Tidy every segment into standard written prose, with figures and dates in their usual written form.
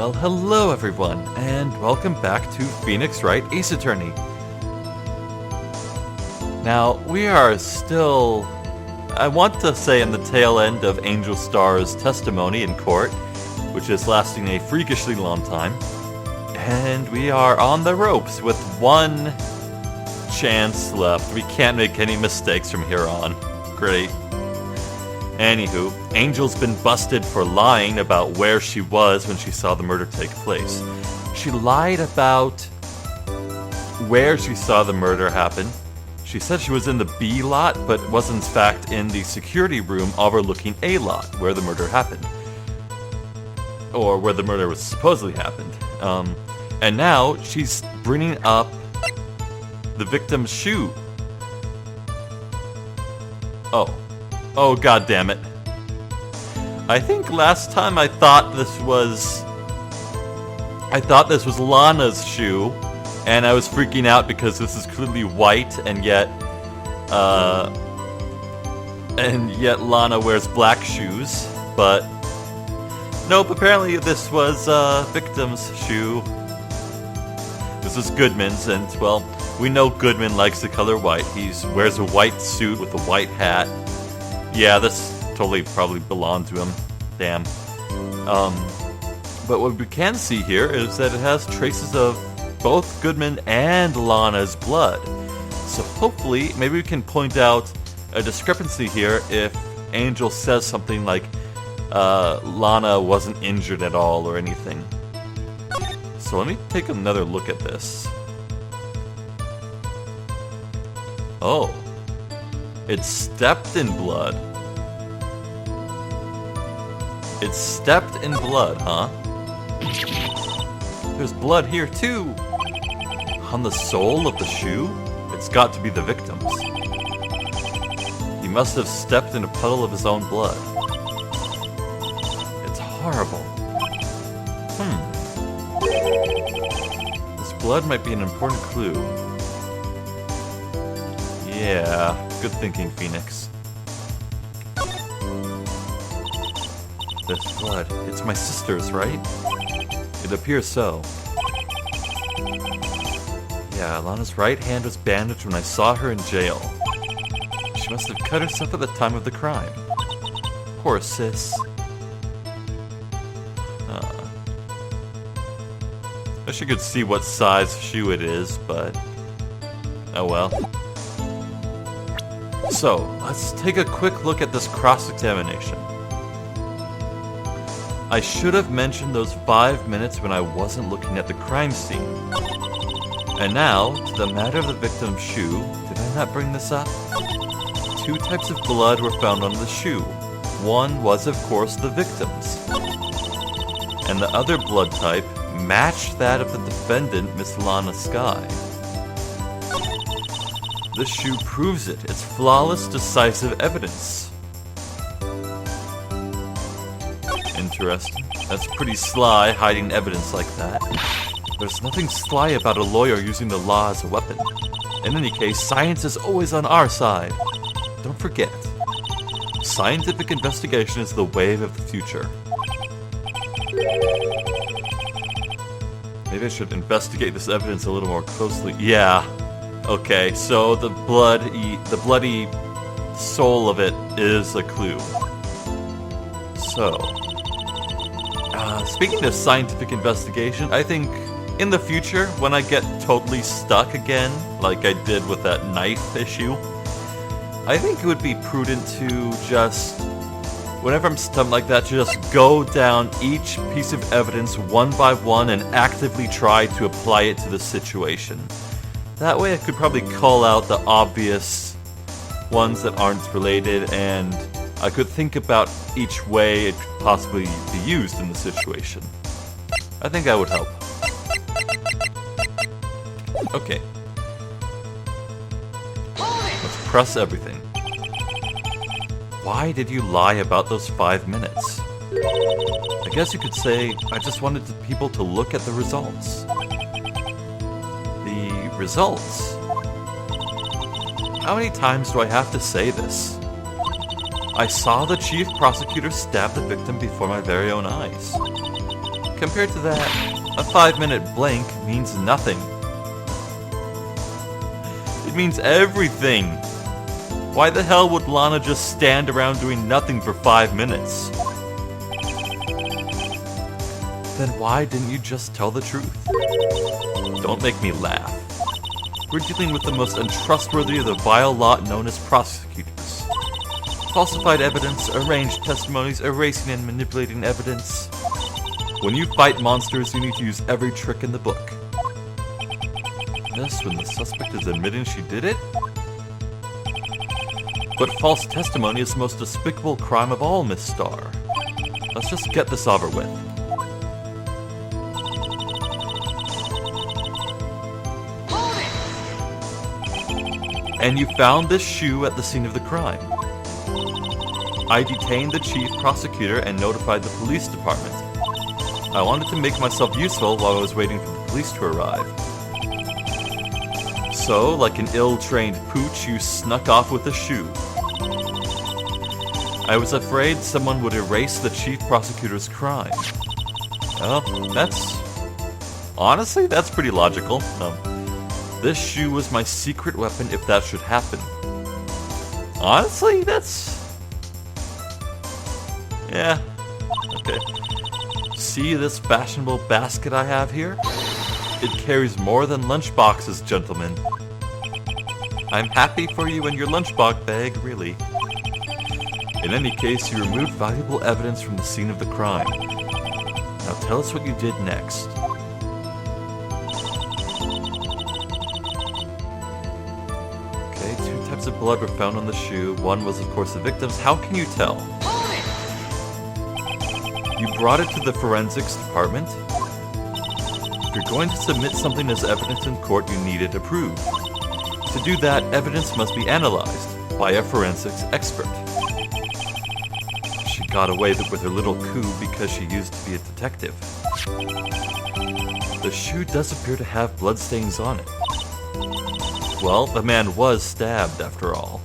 Well, hello everyone, and welcome back to Phoenix Wright Ace Attorney. Now, we are still, I want to say, in the tail end of Angel Starr's testimony in court, which is lasting a freakishly long time. And we are on the ropes with one chance left. We can't make any mistakes from here on. Great. Anywho, Angel's been busted for lying about where she was when she saw the murder take place. She lied about where she saw the murder happen. She said she was in the B lot, but was in fact in the security room overlooking A lot, where the murder happened. Or where the murder was supposedly happened. And now she's bringing up the victim's shoe. Oh, god damn it. I think last time I thought this was Lana's shoe, and I was freaking out because this is clearly white, and yet Lana wears black shoes, but nope, apparently this was victim's shoe. This is Goodman's, and well, we know Goodman likes the color white. He wears a white suit with a white hat. Yeah, this totally probably belonged to him. Damn. But what we can see here is that it has traces of both Goodman and Lana's blood. So hopefully, maybe we can point out a discrepancy here if Angel says something like Lana wasn't injured at all or anything. So let me take another look at this. Oh. It's stepped in blood. It's stepped in blood, huh? There's blood here too! On the sole of the shoe? It's got to be the victim's. He must have stepped in a puddle of his own blood. It's horrible. This blood might be an important clue. Yeah, good thinking, Phoenix. This blood, it's my sister's, right? It appears so. Yeah, Lana's right hand was bandaged when I saw her in jail. She must have cut herself at the time of the crime. Poor sis. I wish I could see what size shoe it is, but oh well. So, let's take a quick look at this cross-examination. I should have mentioned those 5 minutes when I wasn't looking at the crime scene. And now, to the matter of the victim's shoe, did I not bring this up? 2 types of blood were found on the shoe. One was, of course, the victim's. And the other blood type matched that of the defendant, Miss Lana Skye. This shoe proves it. It's flawless, decisive evidence. Interesting. That's pretty sly, hiding evidence like that. There's nothing sly about a lawyer using the law as a weapon. In any case, science is always on our side. Don't forget, scientific investigation is the wave of the future. Maybe I should investigate this evidence a little more closely. Yeah. Okay, so the bloody soul of it is a clue. So, speaking of scientific investigation, I think in the future, when I get totally stuck again, like I did with that knife issue, I think it would be prudent to just, whenever I'm stuck like that, to just go down each piece of evidence one by one and actively try to apply it to the situation. That way I could probably call out the obvious ones that aren't related, and I could think about each way it could possibly be used in the situation. I think that would help. Okay. Let's press everything. Why did you lie about those 5 minutes? I guess you could say, I just wanted people to look at the results. The results? How many times do I have to say this? I saw the chief prosecutor stab the victim before my very own eyes. Compared to that, a 5-minute blank means nothing. It means everything. Why the hell would Lana just stand around doing nothing for 5 minutes? Then why didn't you just tell the truth? Don't make me laugh. We're dealing with the most untrustworthy of the vile lot known as prosecutors. Falsified evidence, arranged testimonies, erasing and manipulating evidence. When you fight monsters, you need to use every trick in the book. This when the suspect is admitting she did it? But false testimony is the most despicable crime of all, Miss Starr. Let's just get this over with. And you found this shoe at the scene of the crime. I detained the chief prosecutor and notified the police department. I wanted to make myself useful while I was waiting for the police to arrive. So, like an ill-trained pooch, you snuck off with the shoe. I was afraid someone would erase the chief prosecutor's crime. Well, honestly, that's pretty logical. This shoe was my secret weapon if that should happen. Honestly, yeah. Okay. See this fashionable basket I have here? It carries more than lunchboxes, gentlemen. I'm happy for you and your lunchbox bag, really. In any case, you removed valuable evidence from the scene of the crime. Now tell us what you did next. Okay, 2 types of blood were found on the shoe. One was, of course, the victim's. How can you tell? You brought it to the forensics department. If you're going to submit something as evidence in court, you need it approved. To do that, evidence must be analyzed by a forensics expert. She got away with her little coup because she used to be a detective. The shoe does appear to have bloodstains on it. Well, the man was stabbed, after all.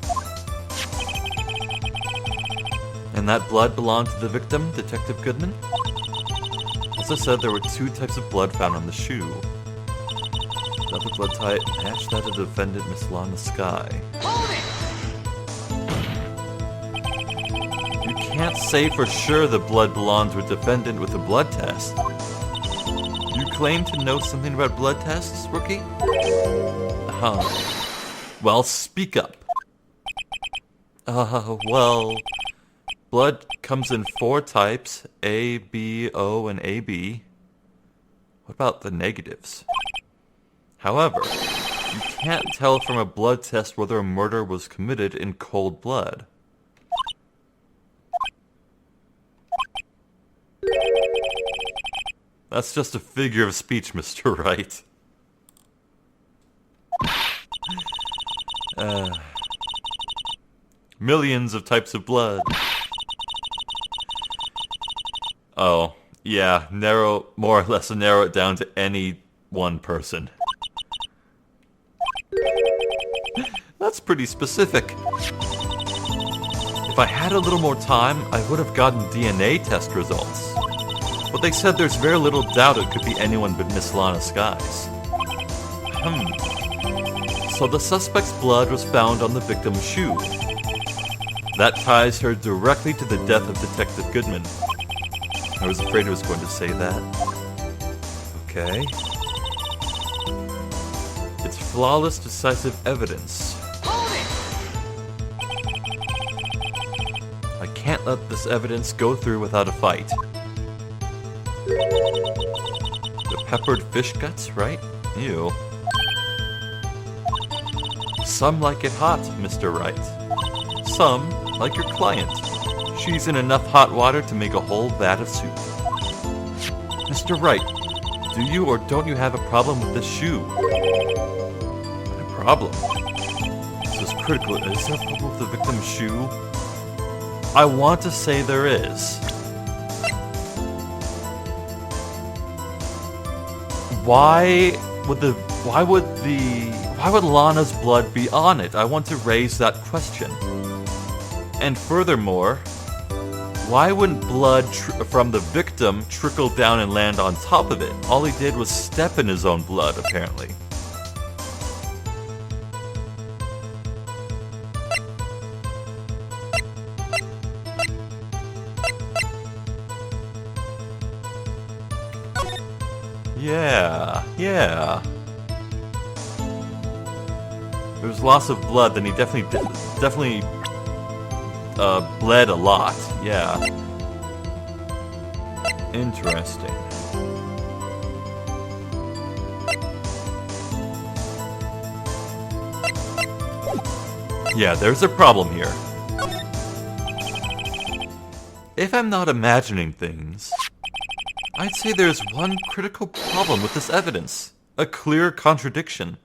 And that blood belonged to the victim, Detective Goodman? As I said, there were 2 types of blood found on the shoe. Another blood type matched that of the defendant, Miss Lana Skye. You can't say for sure the blood belonged to a defendant with a blood test. You claim to know something about blood tests, rookie? Well, speak up. Well... Blood comes in 4 types, A, B, O, and AB. What about the negatives? However, you can't tell from a blood test whether a murder was committed in cold blood. That's just a figure of speech, Mr. Wright. Millions of types of blood. Oh, yeah, more or less narrow it down to any one person. That's pretty specific. If I had a little more time, I would have gotten DNA test results. But they said there's very little doubt it could be anyone but Miss Lana Skies. So the suspect's blood was found on the victim's shoe. That ties her directly to the death of Detective Goodman. I was afraid I was going to say that. Okay. It's flawless, decisive evidence. I can't let this evidence go through without a fight. The peppered fish guts, right? Ew. Some like it hot, Mr. Wright. Some like your client. She's in enough hot water to make a whole vat of soup. Mr. Wright, do you or don't you have a problem with this shoe? A problem? This is critical. Is there a problem with the victim's shoe? I want to say there is. Why would Lana's blood be on it? I want to raise that question. And furthermore, Why wouldn't blood from the victim trickle down and land on top of it? All he did was step in his own blood, apparently. Yeah. There was loss of blood, then he definitely bled a lot. Yeah. Interesting. Yeah, there's a problem here. If I'm not imagining things, I'd say there's one critical problem with this evidence. A clear contradiction.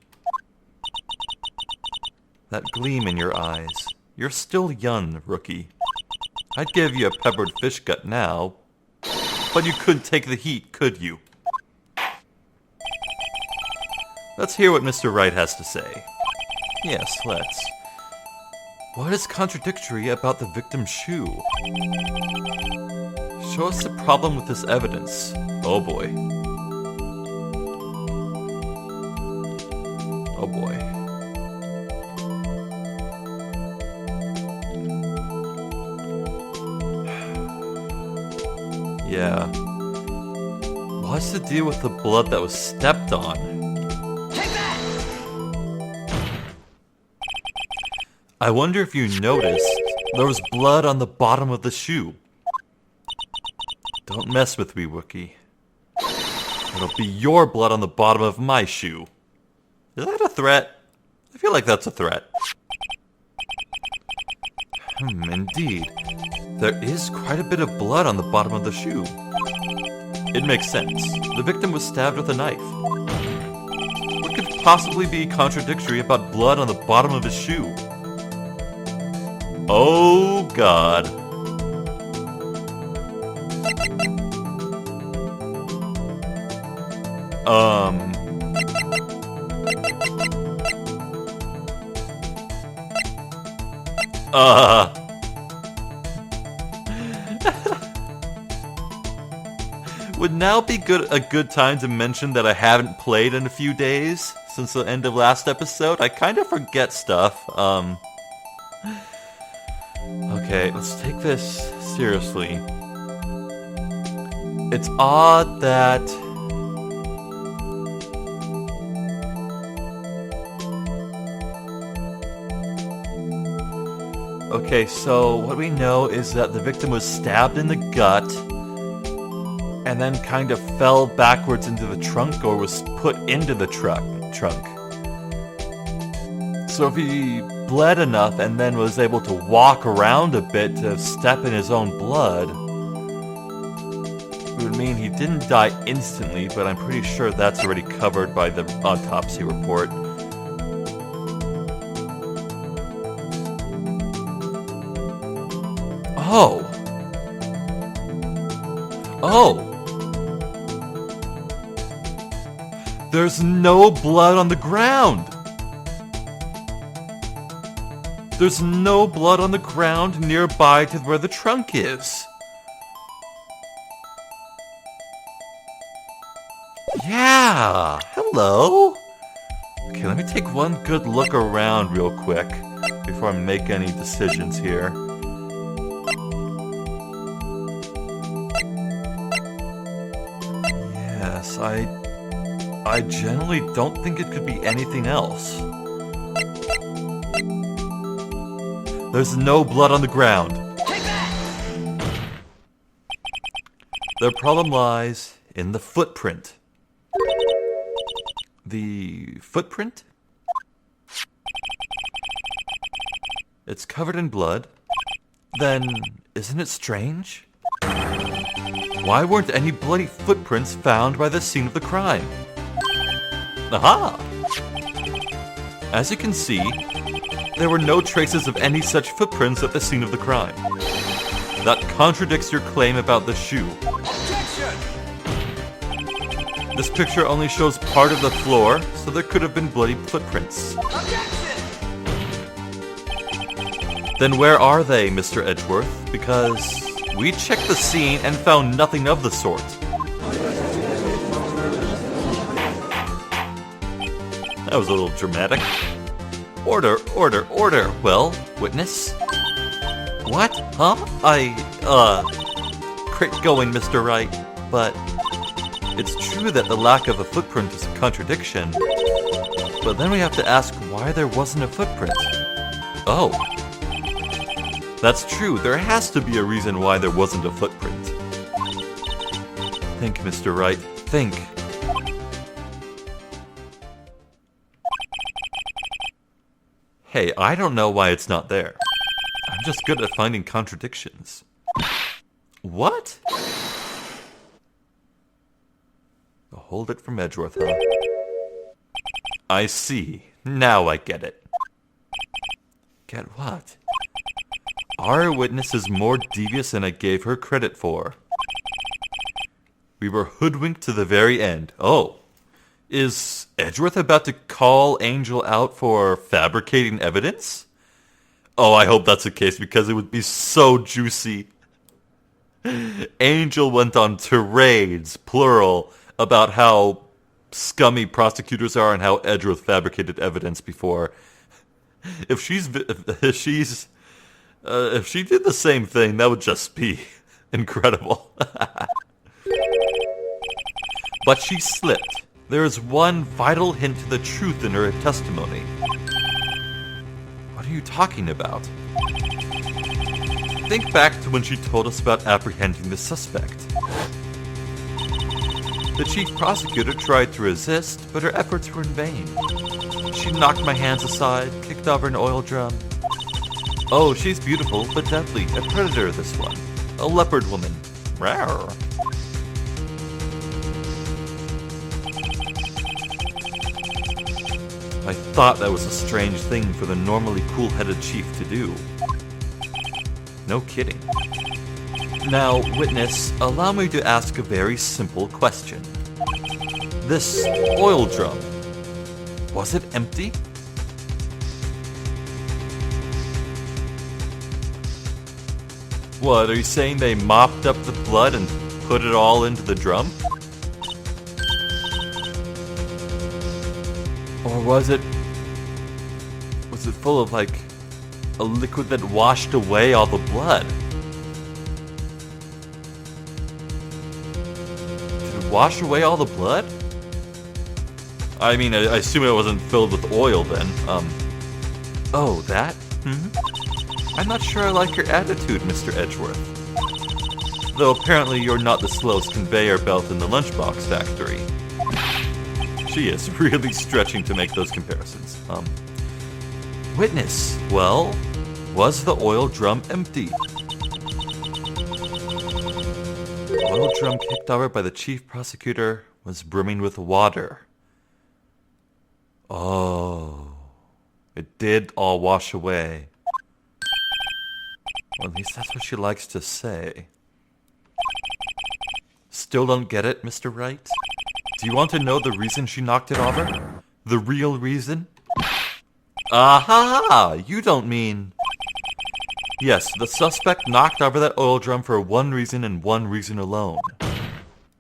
That gleam in your eyes. You're still young, rookie. I'd give you a peppered fish gut now, but you couldn't take the heat, could you? Let's hear what Mr. Wright has to say. Yes, let's. What is contradictory about the victim's shoe? Show us the problem with this evidence. Oh boy. Oh boy. Yeah. What's the deal with the blood that was stepped on? Take that! I wonder if you noticed there was blood on the bottom of the shoe. Don't mess with me, Wookie. It'll be your blood on the bottom of my shoe. Is that a threat? I feel like that's a threat. Indeed. There is quite a bit of blood on the bottom of the shoe. It makes sense. The victim was stabbed with a knife. What could possibly be contradictory about blood on the bottom of his shoe? Oh, God. Would now be a good time to mention that I haven't played in a few days since the end of last episode. I kind of forget stuff. Okay, let's take this seriously. It's odd that okay, so what we know is that the victim was stabbed in the gut and then kind of fell backwards into the trunk or was put into the trunk. So if he bled enough and then was able to walk around a bit to step in his own blood, it would mean he didn't die instantly, but I'm pretty sure that's already covered by the autopsy report. Oh! There's no blood on the ground! There's no blood on the ground nearby to where the trunk is. Yeah! Hello! Okay, let me take one good look around real quick before I make any decisions here. Yes, I generally don't think it could be anything else. There's no blood on the ground. Take that! The problem lies in the footprint. The footprint? It's covered in blood. Then, isn't it strange? Why weren't any bloody footprints found by the scene of the crime? Aha! As you can see, there were no traces of any such footprints at the scene of the crime. That contradicts your claim about the shoe. Objection! This picture only shows part of the floor, so there could have been bloody footprints. Objection! Then where are they, Mr. Edgeworth? Because We checked the scene and found nothing of the sort. That was a little dramatic. Order, order, order. Well, witness? What? Huh? Great going, Mr. Wright, but it's true that the lack of a footprint is a contradiction. But then we have to ask why there wasn't a footprint. Oh. That's true, there has to be a reason why there wasn't a footprint. Think, Mr. Wright, think. Hey, I don't know why it's not there. I'm just good at finding contradictions. What? Hold it from Edgeworth, huh? I see. Now I get it. Get what? Our witness is more devious than I gave her credit for. We were hoodwinked to the very end. Oh. Is Edgeworth about to call Angel out for fabricating evidence? Oh, I hope that's the case because it would be so juicy. Angel went on tirades, plural, about how scummy prosecutors are and how Edgeworth fabricated evidence before. If she did the same thing, that would just be incredible. But she slipped. There is one vital hint to the truth in her testimony. What are you talking about? Think back to when she told us about apprehending the suspect. The chief prosecutor tried to resist, but her efforts were in vain. She knocked my hands aside, kicked over an oil drum. Oh, she's beautiful, but deadly. A predator, this one. A leopard woman. Rawr. I thought that was a strange thing for the normally cool-headed chief to do. No kidding. Now, witness, allow me to ask a very simple question. This oil drum, was it empty? What, are you saying they mopped up the blood and put it all into the drum? Or was it full of, like, a liquid that washed away all the blood? Did it wash away all the blood? I mean, I assume it wasn't filled with oil then. Oh, that? I'm not sure I like your attitude, Mr. Edgeworth. Though apparently you're not the slowest conveyor belt in the lunchbox factory. She is really stretching to make those comparisons. Witness, well, was the oil drum empty? The oil drum kicked over by the chief prosecutor was brimming with water. Oh, it did all wash away. Well, at least that's what she likes to say. Still don't get it, Mr. Wright? Do you want to know the reason she knocked it over? The real reason? Aha! You don't mean... Yes, the suspect knocked over that oil drum for one reason and one reason alone.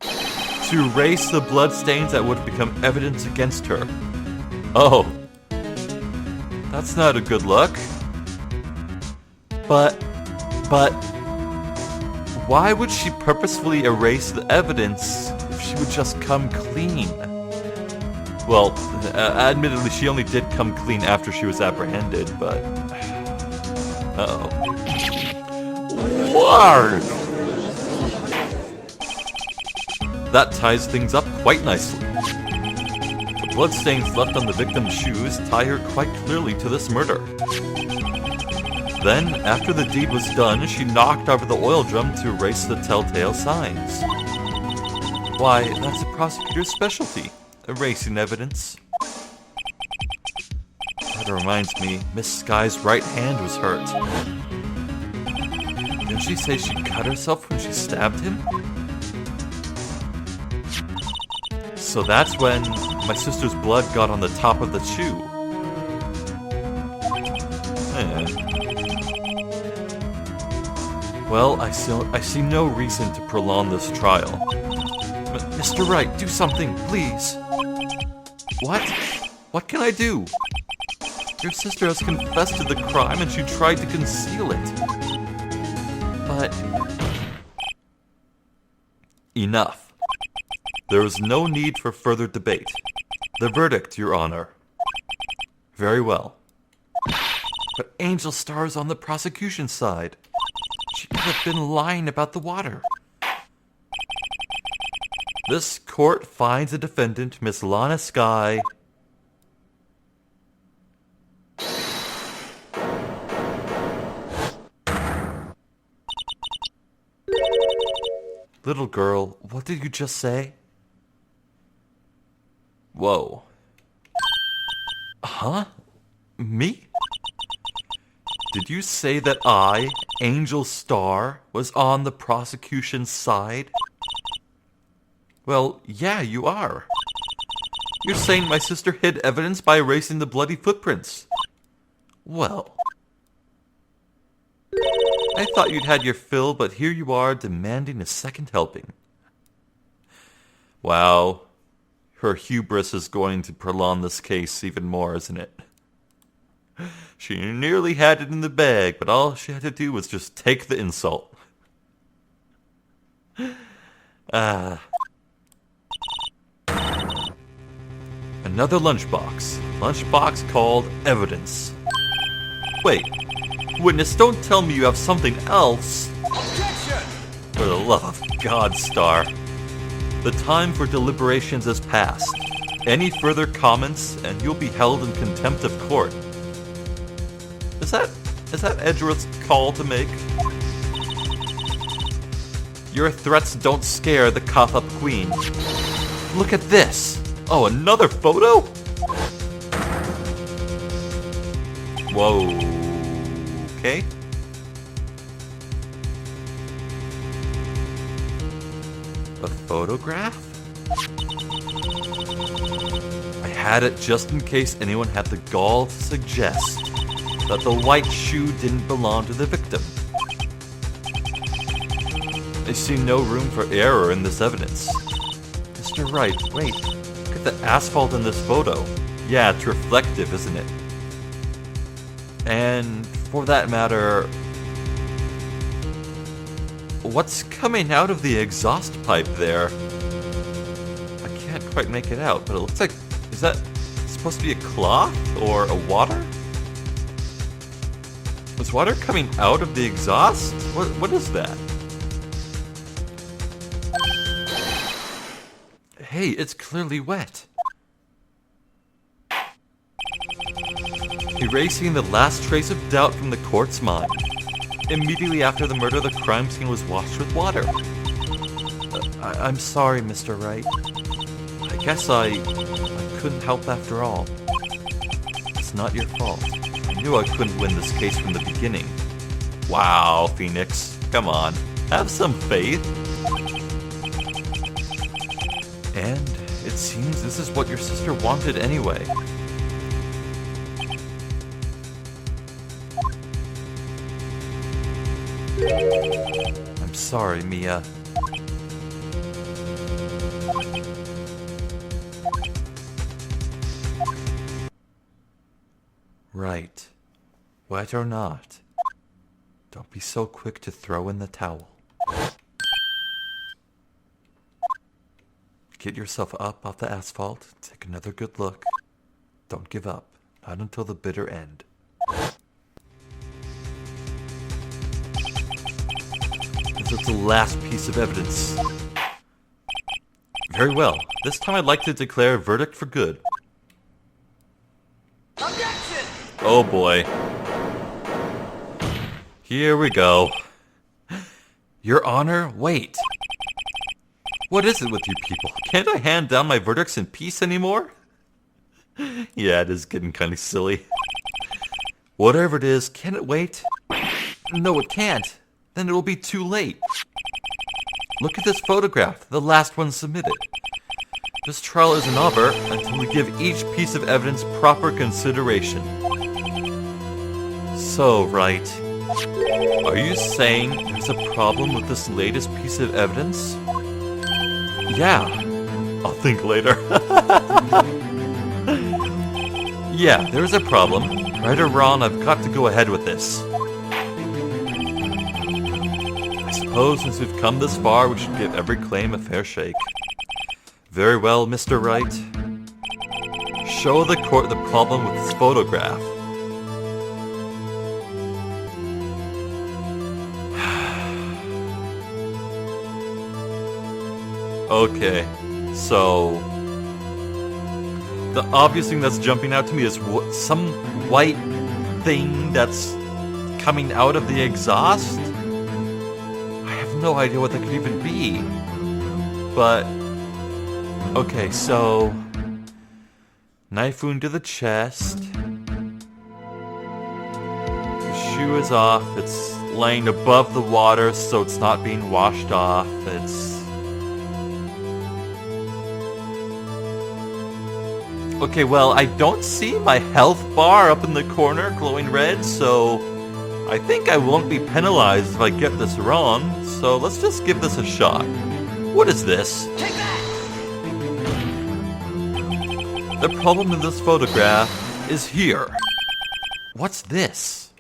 To erase the blood stains that would have become evidence against her. Oh. That's not a good look. But... Why would she purposefully erase the evidence if she would just come clean? Well, admittedly, she only did come clean after she was apprehended, but... Uh-oh. Ward! That ties things up quite nicely. The bloodstains left on the victim's shoes tie her quite clearly to this murder. Then, after the deed was done, she knocked over the oil drum to erase the telltale signs. Why, that's a prosecutor's specialty. Erasing evidence. That reminds me, Miss Sky's right hand was hurt. Didn't she say she cut herself when she stabbed him? So that's when my sister's blood got on the top of the shoe. Well, I see no reason to prolong this trial. But Mr. Wright, do something, please. What? What can I do? Your sister has confessed to the crime and she tried to conceal it. But... Enough. There is no need for further debate. The verdict, Your Honor. Very well. But Angel Starr is on the prosecution's side. She could have been lying about the water. This court finds the defendant, Miss Lana Skye... Little girl, what did you just say? Whoa. Huh? Me? Did you say that I, Angel Starr, was on the prosecution's side? Well, yeah, you are. You're saying my sister hid evidence by erasing the bloody footprints. Well... I thought you'd had your fill, but here you are demanding a second helping. Wow. Her hubris is going to prolong this case even more, isn't it? She nearly had it in the bag, but all she had to do was just take the insult. Another lunchbox. Lunchbox called evidence. Wait. Witness, don't tell me you have something else. Objection! For the love of God, Starr. The time for deliberations has passed. Any further comments, and you'll be held in contempt of court. Is that Edgeworth's call to make? Your threats don't scare the cough-up queen. Look at this! Oh, another photo? Whoa. Okay. A photograph? I had it just in case anyone had the gall to suggest that the white shoe didn't belong to the victim. I see no room for error in this evidence. Mr. Wright, wait. Look at the asphalt in this photo. Yeah, it's reflective, isn't it? And for that matter, what's coming out of the exhaust pipe there? I can't quite make it out, but it looks like, is that supposed to be a cloth or a water? Was water coming out of the exhaust? What is that? Hey, it's clearly wet. Erasing the last trace of doubt from the court's mind. Immediately after the murder, the crime scene was washed with water. I'm sorry, Mr. Wright. I guess I couldn't help after all. It's not your fault. I knew I couldn't win this case from the beginning. Wow, Phoenix. Come on. Have some faith. And it seems this is what your sister wanted anyway. I'm sorry, Mia. Right. Wet or not, don't be so quick to throw in the towel. Get yourself up off the asphalt, take another good look. Don't give up, not until the bitter end. This is the last piece of evidence. Very well. This time I'd like to declare a verdict for good. Objection! Oh boy. Here we go. Your Honor, wait. What is it with you people? Can't I hand down my verdicts in peace anymore? Yeah, it is getting kind of silly. Whatever it is, can it wait? No, it can't. Then it will be too late. Look at this photograph, the last one submitted. This trial isn't over until we give each piece of evidence proper consideration. So, Wright, Are you saying there's a problem with this latest piece of evidence? Yeah. I'll think later. Yeah, there's a problem. Right or wrong, I've got to go ahead with this. I suppose since we've come this far, we should give every claim a fair shake. Very well, Mr. Wright. Show the court the problem with this photograph. Okay, so the obvious thing that's jumping out to me is some white thing that's coming out of the exhaust. I have no idea what that could even be. But okay, so knife wound to the chest. The shoe is off. It's laying above the water, so it's not being washed off. Okay, well, I don't see my health bar up in the corner glowing red, so I think I won't be penalized if I get this wrong, so let's just give this a shot. What is this? Take that! The problem in this photograph is here. What's this?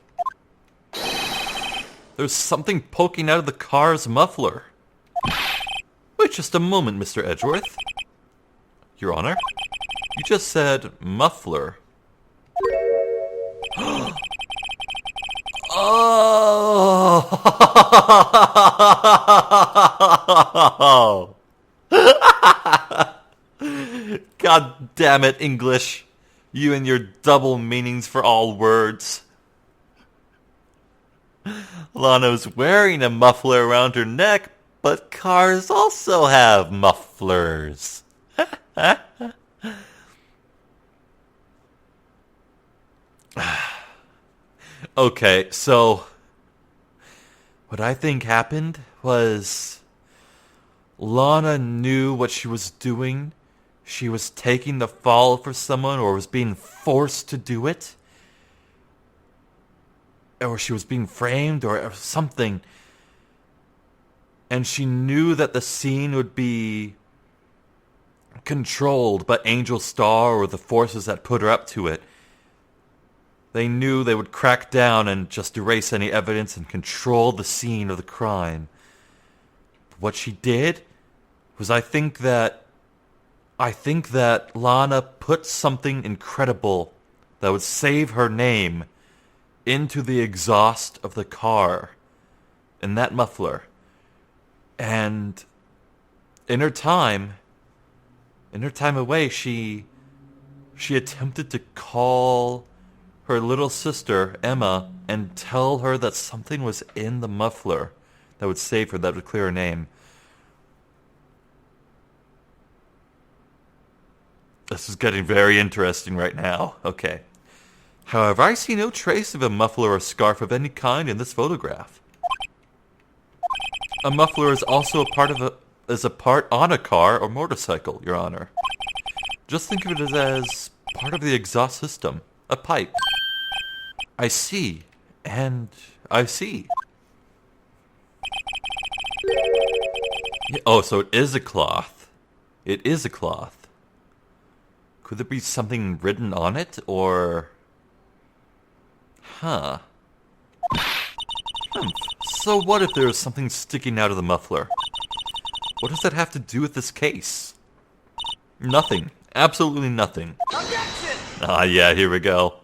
There's something poking out of the car's muffler. Wait just a moment, Mr. Edgeworth. Your Honor? You just said muffler. Oh! God damn it, English. You and your double meanings for all words. Lana's wearing a muffler around her neck, but cars also have mufflers. Okay, so what I think happened was Lana knew what she was doing. She was taking the fall for someone, or was being forced to do it. Or she was being framed, or something. And she knew that the scene would be controlled by Angel Starr or the forces that put her up to it. They knew they would crack down and just erase any evidence and control the scene of the crime. But what she did was I think that Lana put something incredible that would save her name into the exhaust of the car in that muffler. And in her time away, she attempted to call her little sister, Emma, and tell her that something was in the muffler that would save her, that would clear her name. This is getting very interesting right now. Okay. However, I see no trace of a muffler or scarf of any kind in this photograph. A muffler is also a part on a car or motorcycle, Your Honor. Just think of it as part of the exhaust system, a pipe. I see, and I see. Oh, so it is a cloth. It is a cloth. Could there be something written on it, or... Huh. So what if there is something sticking out of the muffler? What does that have to do with this case? Nothing. Absolutely nothing. Objection! Ah, yeah, here we go.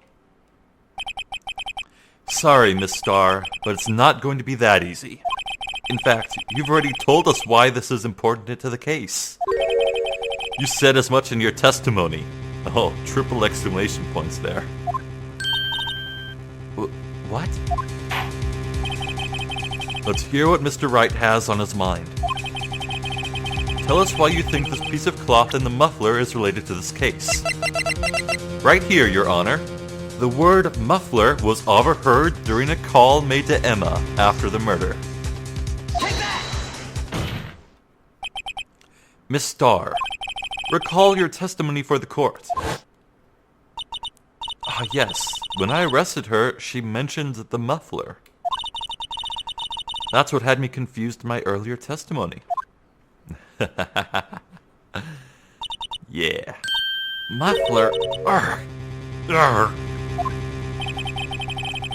Sorry, Miss Starr, but it's not going to be that easy. In fact, you've already told us why this is important to the case. You said as much in your testimony. Oh, triple exclamation points there. What? Let's hear what Mr. Wright has on his mind. Tell us why you think this piece of cloth in the muffler is related to this case. Right here, Your Honor. The word muffler was overheard during a call made to Emma after the murder. Take that! Miss Starr, recall your testimony for the court. Ah, yes. When I arrested her, she mentioned the muffler. That's what had me confused in my earlier testimony. Yeah. Muffler. Arr. Arr.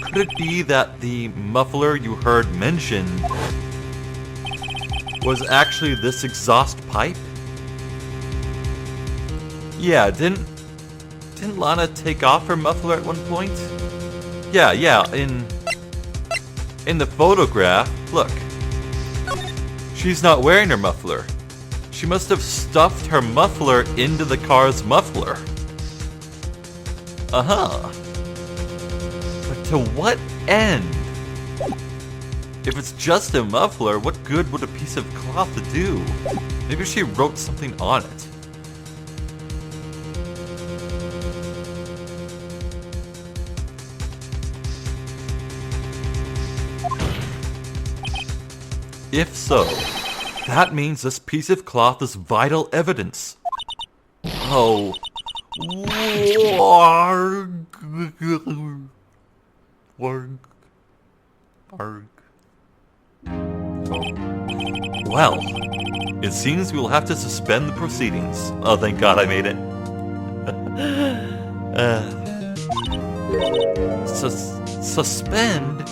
Could it be that the muffler you heard mentioned was actually this exhaust pipe? Yeah, didn't Lana take off her muffler at one point? Yeah, in the photograph, look. She's not wearing her muffler. She must have stuffed her muffler into the car's muffler. Uh-huh. But to what end? If it's just a muffler, what good would a piece of cloth do? Maybe she wrote something on it. If so, that means this piece of cloth is vital evidence. Oh. Warg. Warg. Arg. Well, it seems we will have to suspend the proceedings. Oh, thank God I made it. Suspend?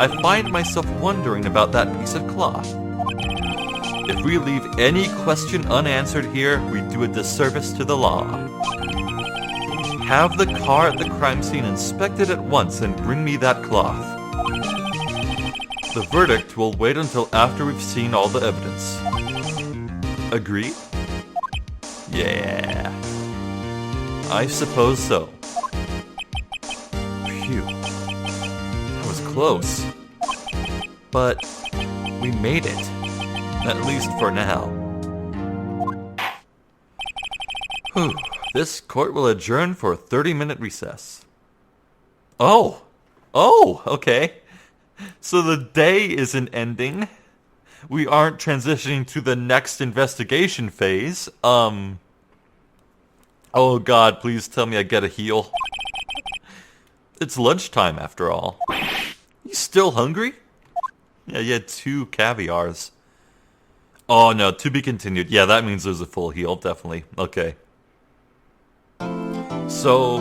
I find myself wondering about that piece of cloth. If we leave any question unanswered here, we do a disservice to the law. Have the car at the crime scene inspected at once and bring me that cloth. The verdict will wait until after we've seen all the evidence. Agreed? Yeah. I suppose so. Phew. That was close. But we made it. At least for now. Whew. This court will adjourn for a 30-minute recess. Oh! Oh, okay. So the day isn't ending. We aren't transitioning to the next investigation phase. Oh God, please tell me I get a heal. It's lunchtime after all. You still hungry? Yeah, you had 2 caviars. Oh no, to be continued. Yeah, that means there's a full heal, definitely. Okay. So,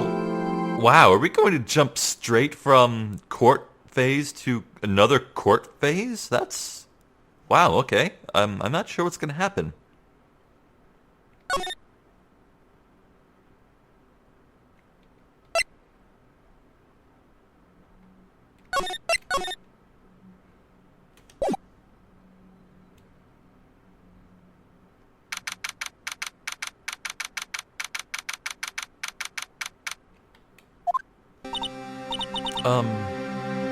wow, are we going to jump straight from court phase to another court phase? That's... wow, okay. I'm not sure what's going to happen.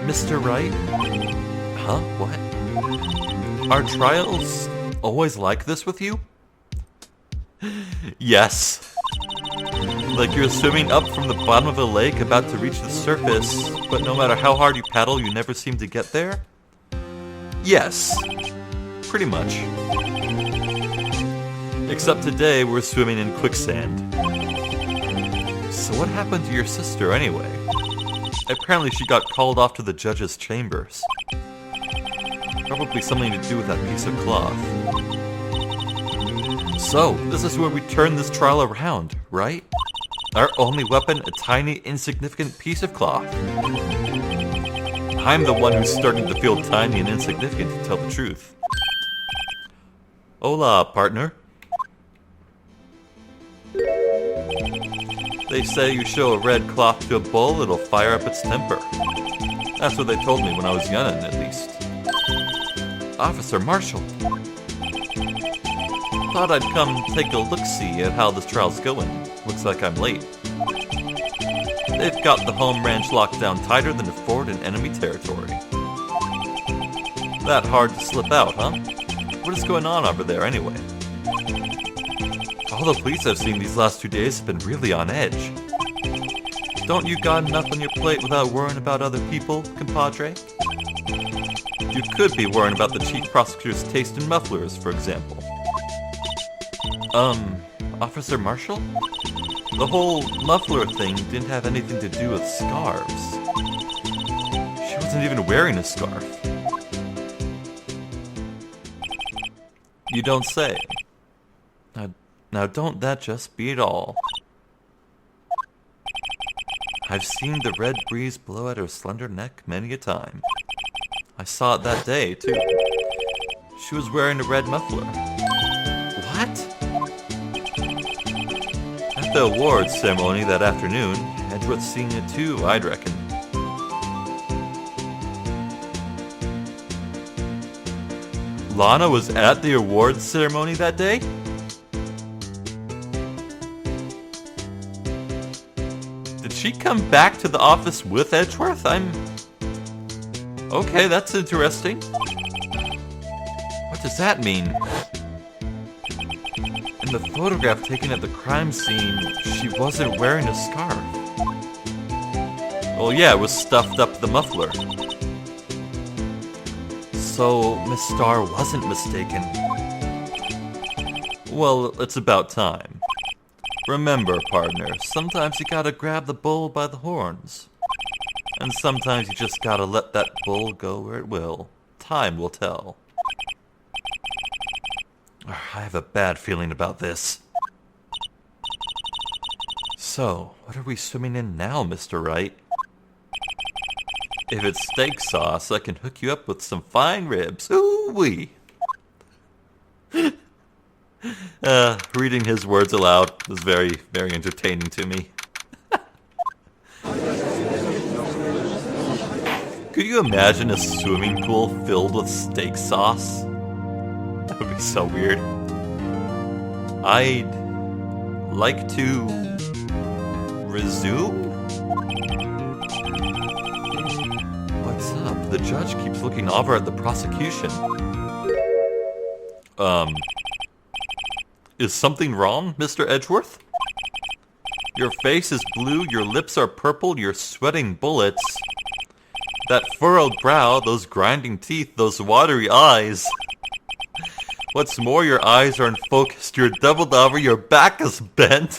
Mr. Wright? Huh? What? Are trials always like this with you? Yes. Like you're swimming up from the bottom of a lake about to reach the surface, but no matter how hard you paddle, you never seem to get there? Yes. Pretty much. Except today, we're swimming in quicksand. So what happened to your sister anyway? Apparently she got called off to the judge's chambers. Probably something to do with that piece of cloth. So, this is where we turn this trial around, right? Our only weapon, a tiny, insignificant piece of cloth. I'm the one who's starting to feel tiny and insignificant, to tell the truth. Hola, partner. They say you show a red cloth to a bull, it'll fire up its temper. That's what they told me when I was youngin', at least. Officer Marshall. Thought I'd come take a look-see at how this trial's going. Looks like I'm late. They've got the home ranch locked down tighter than a fort in enemy territory. That hard to slip out, huh? What is going on over there, anyway? All the police I've seen these last 2 days have been really on edge. Don't you got enough on your plate without worrying about other people, compadre? You could be worrying about the chief prosecutor's taste in mufflers, for example. Officer Marshall? The whole muffler thing didn't have anything to do with scarves. She wasn't even wearing a scarf. You don't say. Now don't that just beat all? I've seen the red breeze blow at her slender neck many a time. I saw it that day, too. She was wearing a red muffler. What? At the awards ceremony that afternoon, Edgeworth's seen it too, I'd reckon. Lana was at the awards ceremony that day? Did she come back to the office with Edgeworth? Okay, that's interesting. What does that mean? In the photograph taken at the crime scene, she wasn't wearing a scarf. Well, yeah, it was stuffed up the muffler. So, Miss Starr wasn't mistaken. Well, it's about time. Remember, partner, sometimes you gotta grab the bull by the horns. And sometimes you just gotta let that bull go where it will. Time will tell. I have a bad feeling about this. So, what are we swimming in now, Mr. Wright? If it's steak sauce, I can hook you up with some fine ribs. Ooh-wee! Reading his words aloud was very, very entertaining to me. Could you imagine a swimming pool filled with steak sauce? That would be so weird. I'd like to resume? What's up? The judge keeps looking over at the prosecution. Is something wrong, Mr. Edgeworth? Your face is blue, your lips are purple, you're sweating bullets. That furrowed brow, those grinding teeth, those watery eyes. What's more, your eyes are unfocused, you're doubled over, your back is bent.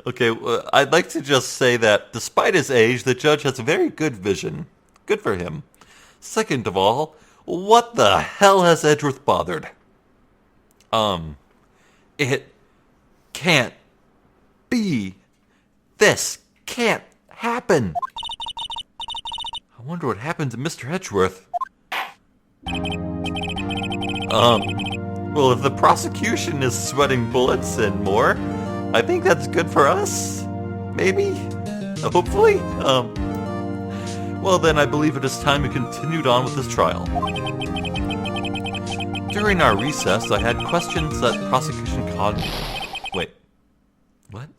Okay, I'd like to just say that, despite his age, the judge has very good vision. Good for him. Second of all, what the hell has Edgeworth bothered? It can't be. This can't happen. I wonder what happened to Mr. Edgeworth. Well, if the prosecution is sweating bullets and more, I think that's good for us. Maybe? Hopefully? Well then, I believe it is time we continued on with this trial. During our recess, I had questions that prosecution called me. Wait. What?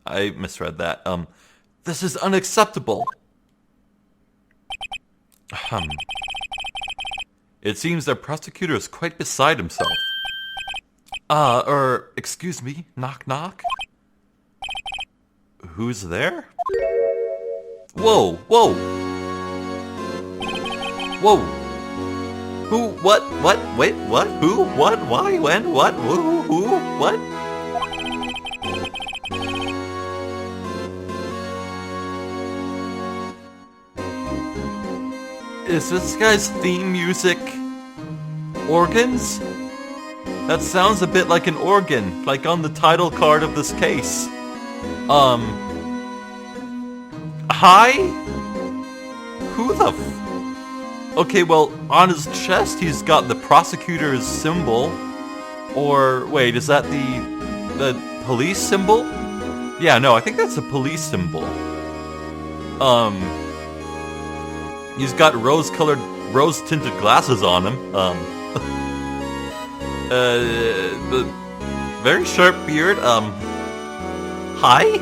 I misread that. This is unacceptable. It seems the prosecutor is quite beside himself. Excuse me, knock knock? Who's there? Whoa, whoa! Whoa! Who, what, wait, what, who, what, why, when, what, who, what? Is this guy's theme music organs? That sounds a bit like an organ, like on the title card of this case. Hi? Who the Okay, well, on his chest he's got the prosecutor's symbol. Or, wait, is that the police symbol? Yeah, no, I think that's a police symbol. He's got rose-tinted glasses on him. Very sharp beard. Hi?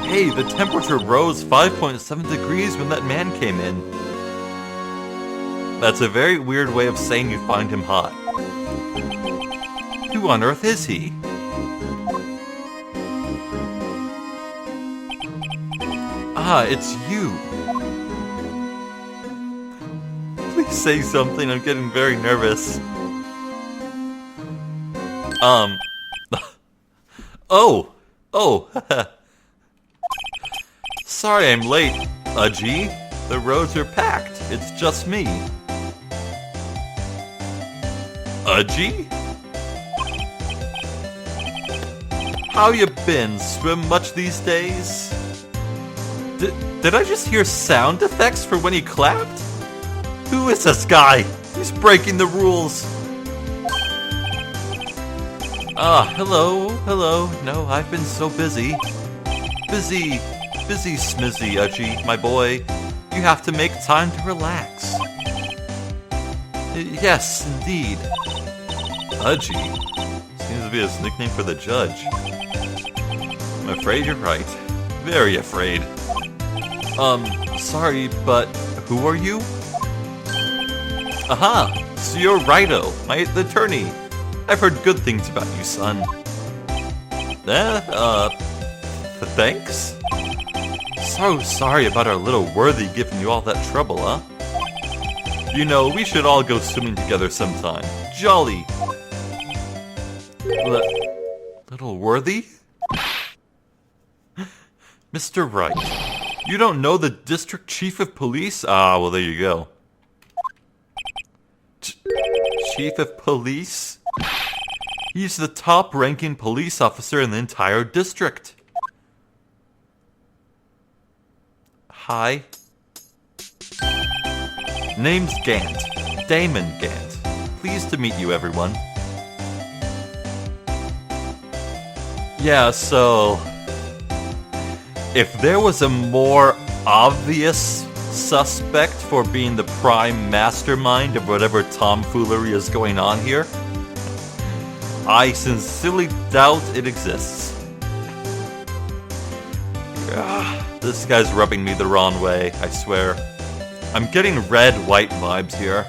Hey, the temperature rose 5.7 degrees when that man came in. That's a very weird way of saying you find him hot. Who on earth is he? Ah, it's you. Please say something, I'm getting very nervous. Oh, Sorry I'm late, Udgy. The roads are packed. It's just me. Udgy? How you been? Swim much these days? Did I just hear sound effects for when he clapped? Who is this guy? He's breaking the rules. Hello. No, I've been so busy. Busy smizzy, Udgy, my boy. You have to make time to relax. Yes, indeed. Udgy? Seems to be his nickname for the judge. I'm afraid you're right. Very afraid. Sorry, but who are you? Aha! So you're Wrighto, the attorney. I've heard good things about you, son. Thanks? So sorry about our little worthy giving you all that trouble, huh? You know, we should all go swimming together sometime. Jolly! Little worthy? Mr. Wright, you don't know the district chief of police? Ah, well, there you go. Chief of police? He's the top-ranking police officer in the entire district. Hi. Name's Gant. Damon Gant. Pleased to meet you, everyone. Yeah, so... if there was a more obvious suspect for being the prime mastermind of whatever tomfoolery is going on here, I sincerely doubt it exists. This guy's rubbing me the wrong way, I swear. I'm getting red-white vibes here.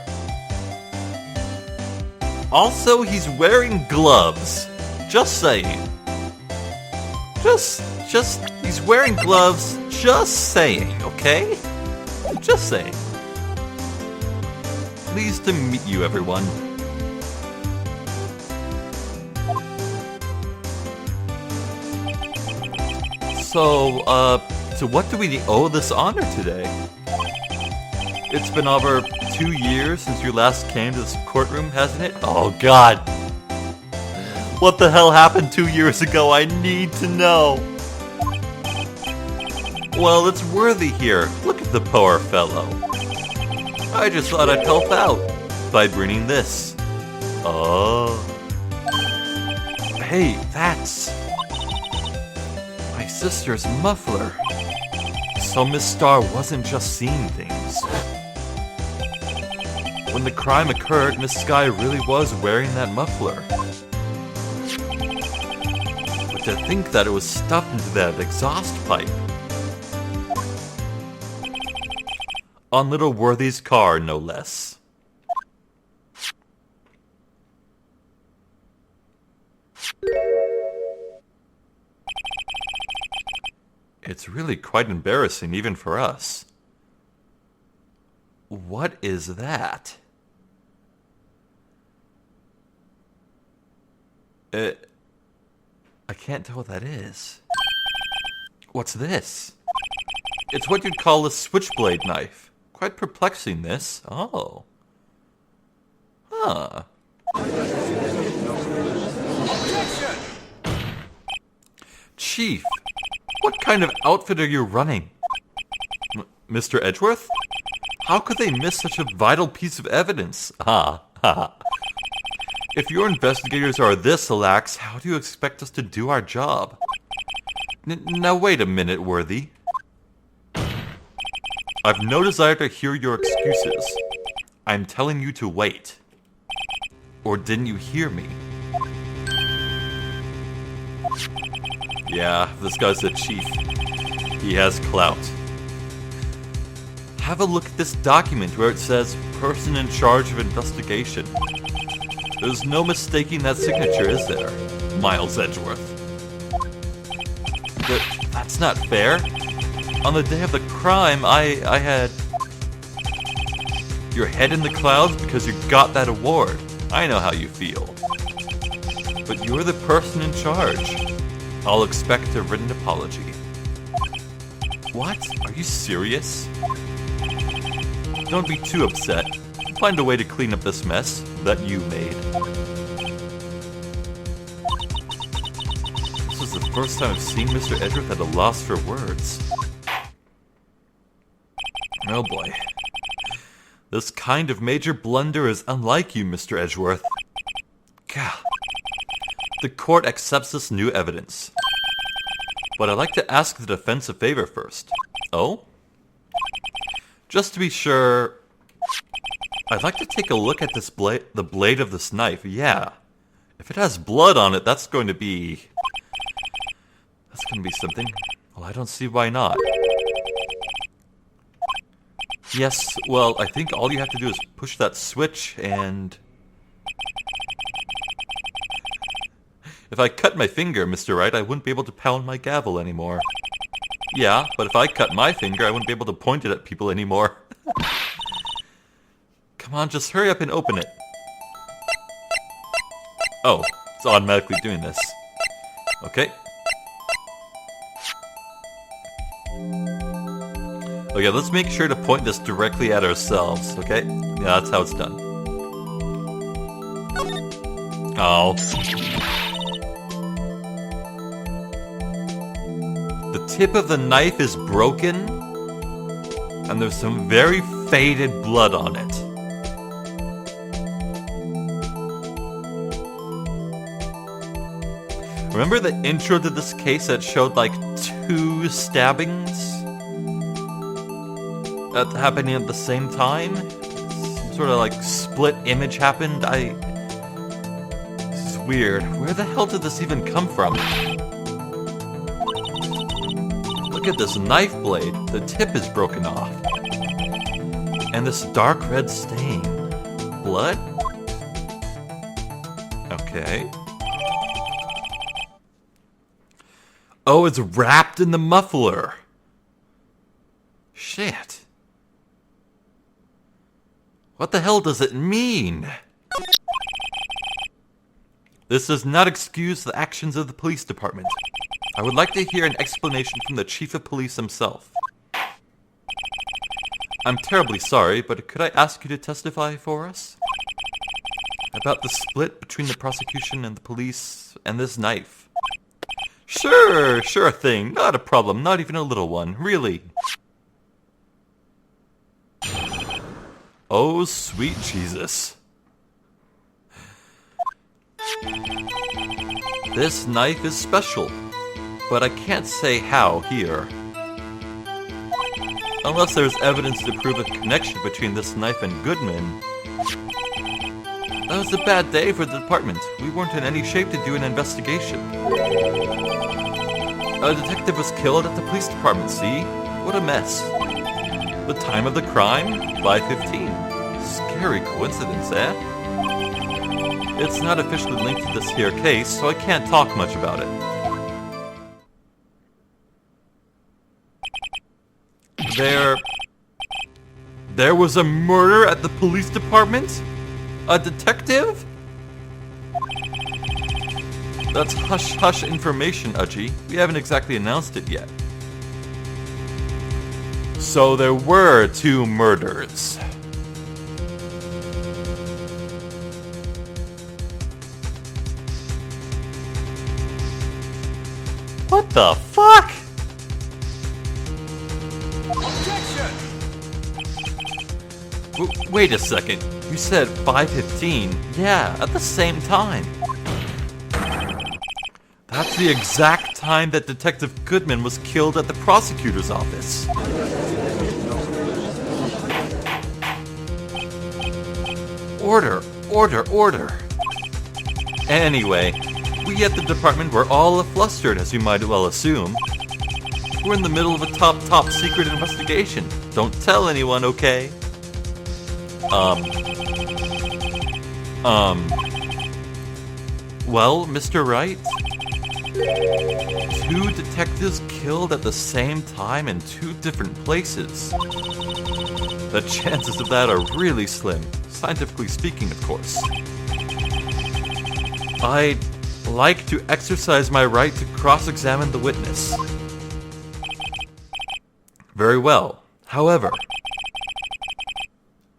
Also, he's wearing gloves. Just saying. He's wearing gloves, just saying, okay? Just saying. Pleased to meet you, everyone. So what do we owe this honor today? It's been over 2 years since you last came to this courtroom, hasn't it? Oh, God. What the hell happened 2 years ago? I need to know. Well, it's Worthy here. Look at the poor fellow. I just thought I'd help out by bringing this. Oh. Hey, that's my sister's muffler. So Miss Starr wasn't just seeing things. When the crime occurred, Miss Sky really was wearing that muffler. But to think that it was stuffed into that exhaust pipe. On little Worthy's car, no less. It's really quite embarrassing, even for us. What is that? I can't tell what that is. What's this? It's what you'd call a switchblade knife. Quite perplexing, this. Oh. Huh. Objection! Chief, what kind of outfit are you running? Mr. Edgeworth? How could they miss such a vital piece of evidence? If your investigators are this lax, how do you expect us to do our job? Now wait a minute, Worthy. I've no desire to hear your excuses. I'm telling you to wait. Or didn't you hear me? Yeah, this guy's the chief. He has clout. Have a look at this document where it says, person in charge of investigation. There's no mistaking that signature, is there, Miles Edgeworth? That's not fair. On the day of the crime, I had your head in the clouds because you got that award. I know how you feel. But you're the person in charge. I'll expect a written apology. What? Are you serious? Don't be too upset. Find a way to clean up this mess that you made. This is the first time I've seen Mr. Edgeworth at a loss for words. Oh boy. This kind of major blunder is unlike you, Mr. Edgeworth. God. The court accepts this new evidence. But I'd like to ask the defense a favor first. Oh? Just to be sure, I'd like to take a look at this the blade of this knife. Yeah. If it has blood on it, that's going to be something. Well, I don't see why not. Yes, well, I think all you have to do is push that switch and... If I cut my finger, Mr. Wright, I wouldn't be able to pound my gavel anymore. Yeah, but if I cut my finger, I wouldn't be able to point it at people anymore. Come on, just hurry up and open it. Oh, it's automatically doing this. Okay. Okay, let's make sure to point this directly at ourselves, okay? Yeah, that's how it's done. Oh. The tip of the knife is broken, and there's some very faded blood on it. Remember the intro to this case that showed like 2 stabbings? Happening at the same time? Some sort of like split image happened. This is weird. Where the hell did this even come from? Look at this knife blade. The tip is broken off. And this dark red stain. Blood? Okay. Oh, it's wrapped in the muffler. Shit. What the hell does it mean? This does not excuse the actions of the police department. I would like to hear an explanation from the chief of police himself. I'm terribly sorry, but could I ask you to testify for us? About the split between the prosecution and the police and this knife. Sure thing. Not a problem. Not even a little one. Really. Oh, sweet Jesus. This knife is special, but I can't say how here. Unless there's evidence to prove a connection between this knife and Goodman. That was a bad day for the department. We weren't in any shape to do an investigation. A detective was killed at the police department, see? What a mess. The time of the crime? 5:15. Scary coincidence, eh? It's not officially linked to this here case, so I can't talk much about it. There was a murder at the police department? A detective? That's hush-hush information, Udgy. We haven't exactly announced it yet. So there were 2 murders. What the fuck? Objection! Wait a second. You said 5:15. Yeah, at the same time. That's the exact time that Detective Goodman was killed at the prosecutor's office. Order. Anyway, we at the department were all flustered, as you might well assume. We're in the middle of a top secret investigation. Don't tell anyone, okay? Well, Mr. Wright? 2 detectives killed at the same time in 2 different places. The chances of that are really slim, scientifically speaking, of course. I'd like to exercise my right to cross-examine the witness. Very well. However,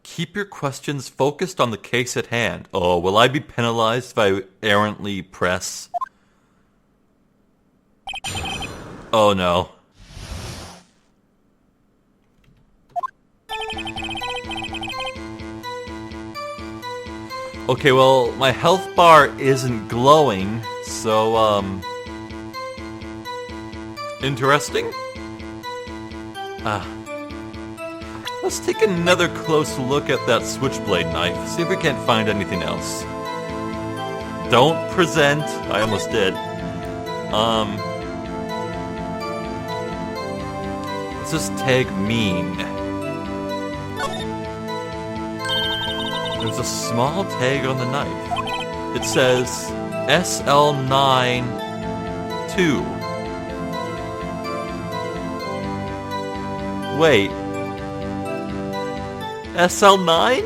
keep your questions focused on the case at hand. Oh, will I be penalized if I errantly press? Oh no. Okay, well, my health bar isn't glowing, so, interesting? Let's take another close look at that switchblade knife, see if we can't find anything else. Don't present. I almost did. What's this tag mean? There's a small tag on the knife. It says SL9-2. Wait. SL9?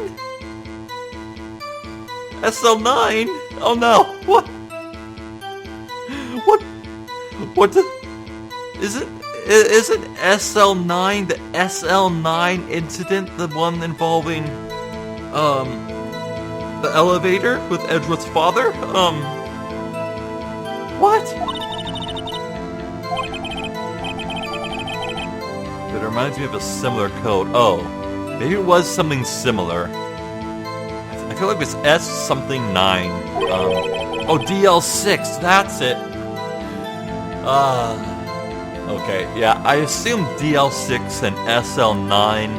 SL9? Oh no! What? What the? Isn't SL9 the SL9 incident the one involving the elevator with Edward's father? What? It reminds me of a similar code. Oh, maybe it was something similar. I feel like it's S something 9. Oh, DL6, that's it. Okay, yeah, I assume DL6 and SL9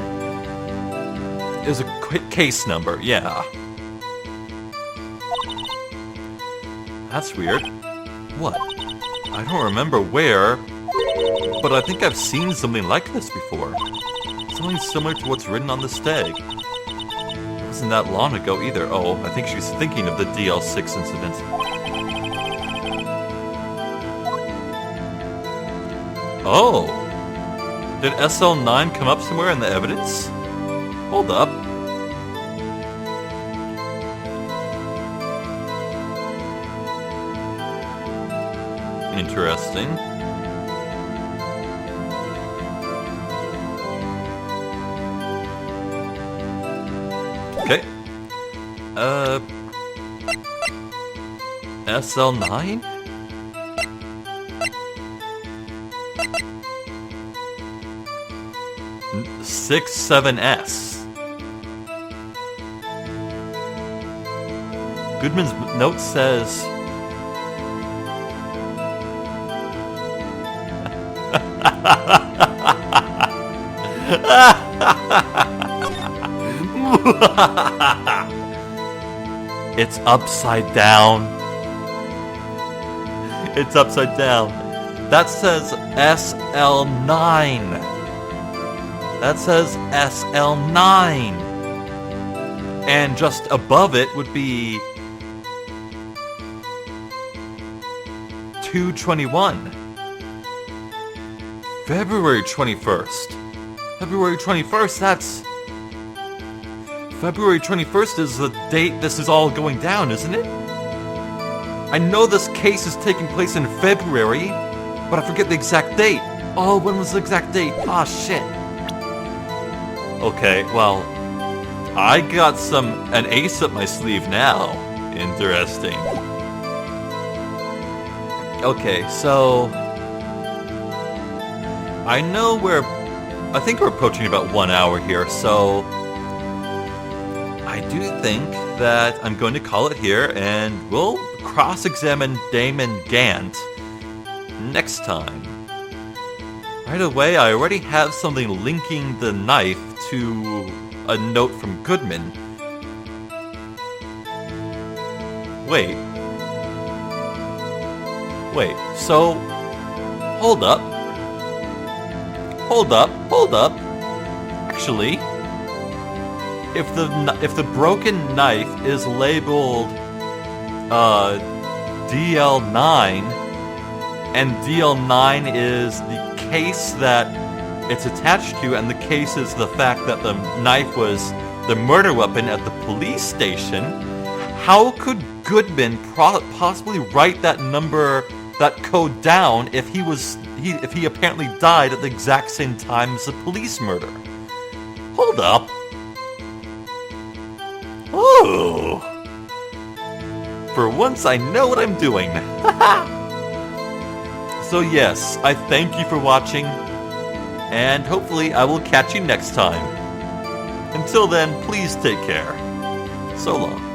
is a case number, yeah. That's weird. What? I don't remember where, but I think I've seen something like this before. Something similar to what's written on this tag. It wasn't that long ago either. Oh, I think she's thinking of the DL6 incident. Oh! Did SL9 come up somewhere in the evidence? Hold up. Interesting. Okay. SL9? Six 7S. Goodman's note says it's upside down. It's upside down. That says SL9. That says SL9. And just above it would be 221. February 21st. February 21st, that's... February 21st is the date this is all going down, isn't it? I know this case is taking place in February, but I forget the exact date. Oh, when was the exact date? Ah, shit. Okay, well, I got an ace up my sleeve now. Interesting. Okay, so I know I think we're approaching about 1 hour here, so I do think that I'm going to call it here, and we'll cross-examine Damon Gant next time. Right away, I already have something linking the knife to a note from Goodman. Wait, so... Hold up. Actually, if the broken knife is labeled DL9, and DL9 is the case that it's attached to, and the case is the fact that the knife was the murder weapon at the police station, how could Goodman possibly write that that code down if he apparently died at the exact same time as the police murder. Hold up. Ooh. For once I know what I'm doing. So yes, I thank you for watching, and hopefully I will catch you next time. Until then, please take care. So long.